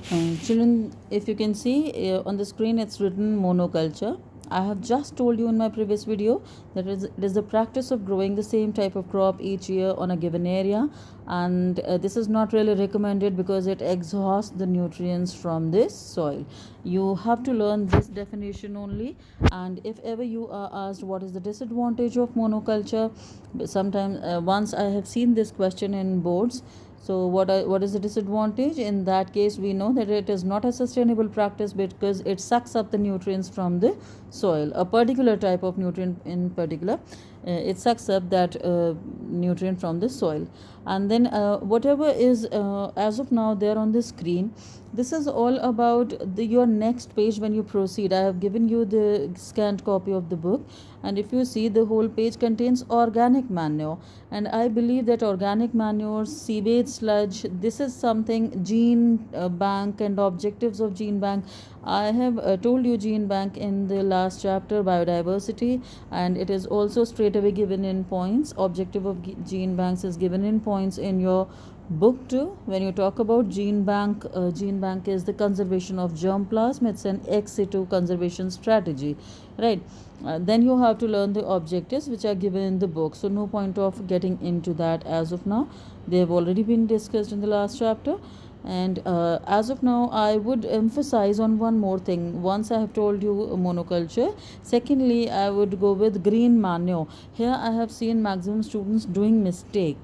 Children, if you can see on the screen, it's written monoculture. I have just told you in my previous video that it is the practice of growing the same type of crop each year on a given area, and this is not really recommended because it exhausts the nutrients from this soil. You have to learn this definition only, and if ever you are asked what is the disadvantage of monoculture, sometimes once I have seen this question in boards. So what is the disadvantage? In that case, we know that it is not a sustainable practice because it sucks up the nutrients from the soil, a particular type of nutrient in particular. It sucks up that nutrient from the soil, and then whatever is as of now there on the screen, this is all about your next page. When you proceed, I have given you the scanned copy of the book, and if you see, the whole page contains organic manure, and I believe that organic manure, sewage sludge, this is something gene bank and objectives of gene bank. I have told you gene bank in the last chapter, biodiversity, and it is also straight away given in points. Objective of gene banks is given in points in your book too. When you talk about gene bank is the conservation of germ plasm. It's an ex situ conservation strategy, right? Then you have to learn the objectives which are given in the book, so no point of getting into that as of now. They have already been discussed in the last chapter. And as of now, I would emphasize on one more thing. Once I have told you monoculture, secondly I would go with green manure. Here I have seen maximum students doing mistake.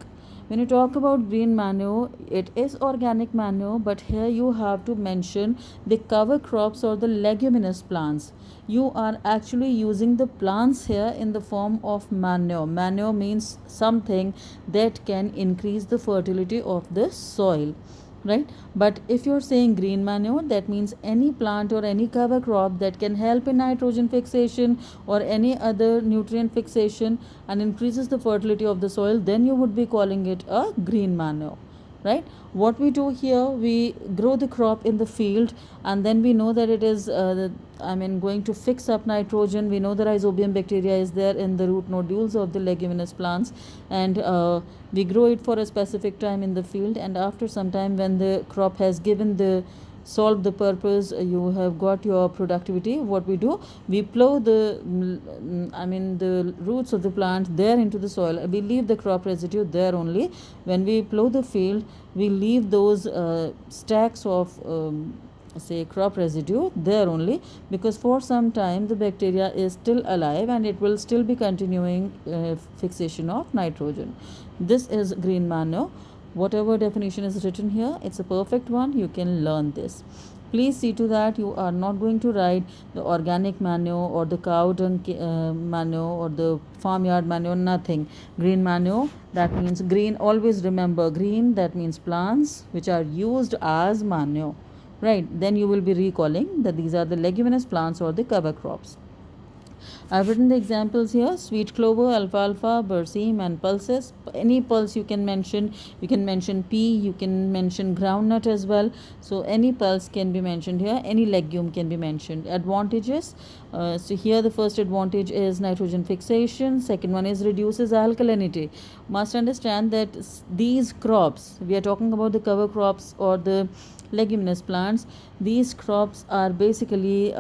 When you talk about green manure, it is organic manure, but here you have to mention the cover crops or the leguminous plants. You are actually using the plants here in the form of manure. Manure means something that can increase the fertility of the soil, right? But if you're saying green manure, that means any plant or any cover crop that can help in nitrogen fixation or any other nutrient fixation and increases the fertility of the soil, then you would be calling it a green manure, right? What we do here, we grow the crop in the field, and then we know that it is going to fix up nitrogen. We know the rhizobium bacteria is there in the root nodules of the leguminous plants, and we grow it for a specific time in the field, and after some time, when the crop has given the solve the purpose, you have got your productivity. What we do, we plow the roots of the plant there into the soil. We leave the crop residue there only. When we plow the field, we leave those stacks of say crop residue there only, because for some time the bacteria is still alive and it will still be continuing fixation of nitrogen. This is green manure. Whatever definition is written here, it's a perfect one. You can learn this. Please see to that you are not going to write the organic manure or the cow dung manure or the farmyard manure, nothing. Green manure, that means green. Always remember green, that means plants which are used as manure, right? Then you will be recalling that these are the leguminous plants or the cover crops. I've written the examples here: sweet clover, alfalfa, berseem, and pulses. Any pulse you can mention. You can mention pea, you can mention groundnut as well. So any pulse can be mentioned here. Any legume can be mentioned. Advantages. So here the first advantage is nitrogen fixation. Second one is reduces alkalinity. Must understand that these crops, we are talking about the cover crops or the leguminous plants. These crops are basically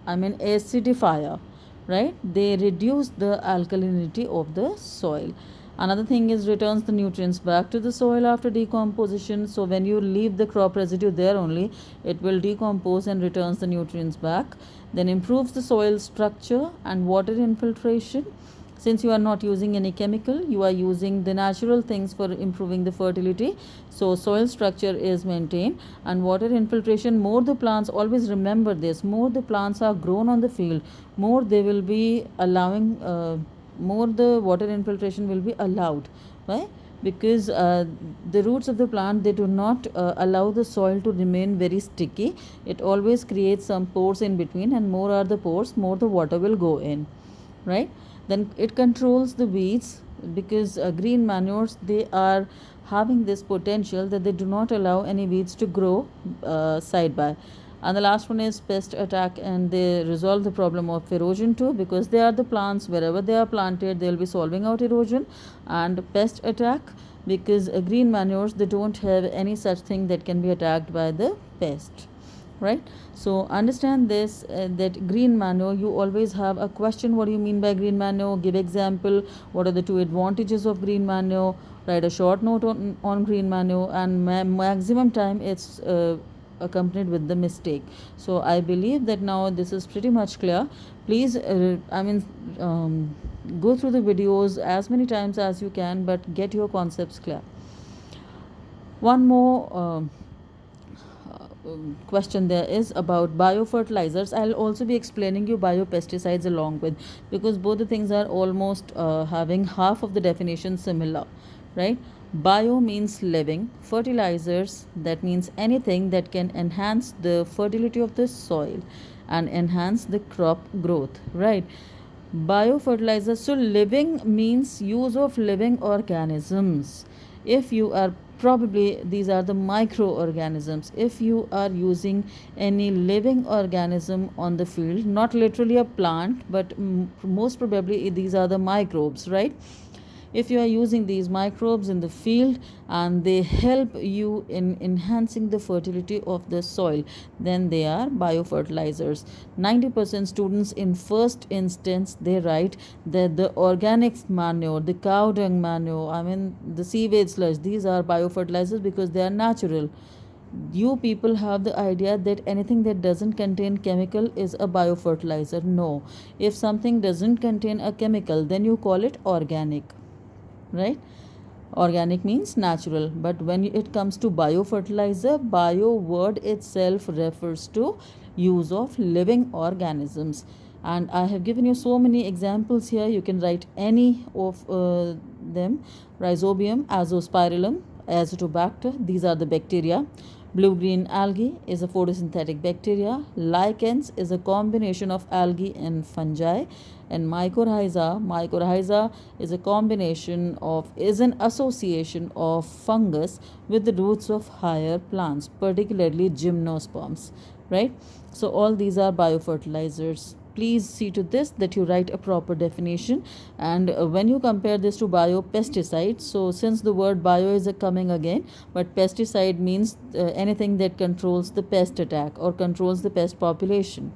acidifier, right? They reduce the alkalinity of the soil. Another thing is returns the nutrients back to the soil after decomposition. So when you leave the crop residue there only, it will decompose and returns the nutrients back. Then improves the soil structure and water infiltration. Since you are not using any chemical, you are using the natural things for improving the fertility, so soil structure is maintained. And water infiltration, more the plants, always remember this, more the plants are grown on the field, more they will be allowing more the water infiltration will be allowed. Why? Because the roots of the plant, they do not allow the soil to remain very sticky. It always creates some pores in between, and more are the pores, more the water will go in, right? Then it controls the weeds, because green manures, they are having this potential that they do not allow any weeds to grow side by. And the last one is pest attack, and they resolve the problem of erosion too, because they are the plants, wherever they are planted they'll be solving out erosion. And pest attack, because green manures, they don't have any such thing that can be attacked by the pest, right? So understand this, that green manure, you always have a question, what do you mean by green manure, give example, what are the two advantages of green manure, write a short note on green manure, and maximum time it's accompanied with the mistake. So I believe that now this is pretty much clear. Please go through the videos as many times as you can, but get your concepts clear. One more question there is about biofertilizers. I'll also be explaining you biopesticides along with, because both the things are almost having half of the definition similar, right? Bio means living, fertilizers, that means anything that can enhance the fertility of the soil and enhance the crop growth, right? Biofertilizers, so living means use of living organisms. If you are, probably these are the microorganisms, if you are using any living organism on the field, not literally a plant, but most probably these are the microbes, right? If you are using these microbes in the field and they help you in enhancing the fertility of the soil, then they are biofertilizers. 90% students in first instance, they write that the organic manure, the cow dung manure, the sewage sludge, these are biofertilizers because they are natural. You people have the idea that anything that doesn't contain chemical is a biofertilizer. No, if something doesn't contain a chemical, then you call it organic, right? Organic means natural, but when it comes to biofertilizer, bio word itself refers to use of living organisms. And I have given you so many examples here. You can write any of them. Rhizobium, Azospirillum, Azotobacter, these are the bacteria. Blue-green algae is a photosynthetic bacteria. Lichens is a combination of algae and fungi. And mycorrhiza is a combination of, is an association of fungus with the roots of higher plants, particularly gymnosperms, right? So all these are biofertilizers. Please see to this that you write a proper definition. And when you compare this to biopesticides, so since the word bio is coming again, but pesticide means anything that controls the pest attack or controls the pest population.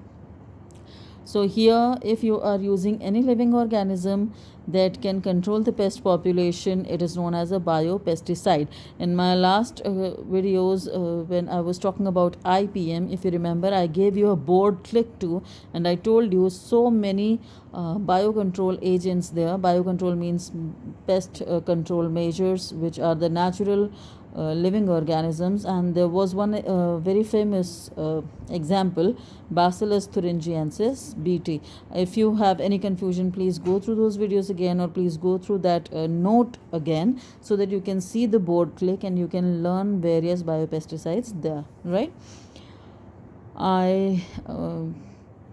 So here, if you are using any living organism that can control the pest population, it is known as a biopesticide. In my last videos, when I was talking about IPM, if you remember, I gave you a board click to, and I told you so many biocontrol agents there. Biocontrol means pest control measures, which are the natural living organisms. And there was one very famous example, Bacillus thuringiensis, BT. If you have any confusion, please go through those videos again, or please go through that note again, so that you can see the board click and you can learn various biopesticides there, right? I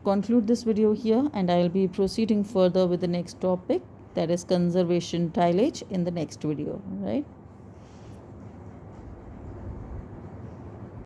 conclude this video here, and I'll be proceeding further with the next topic, that is conservation tillage, in the next video, right?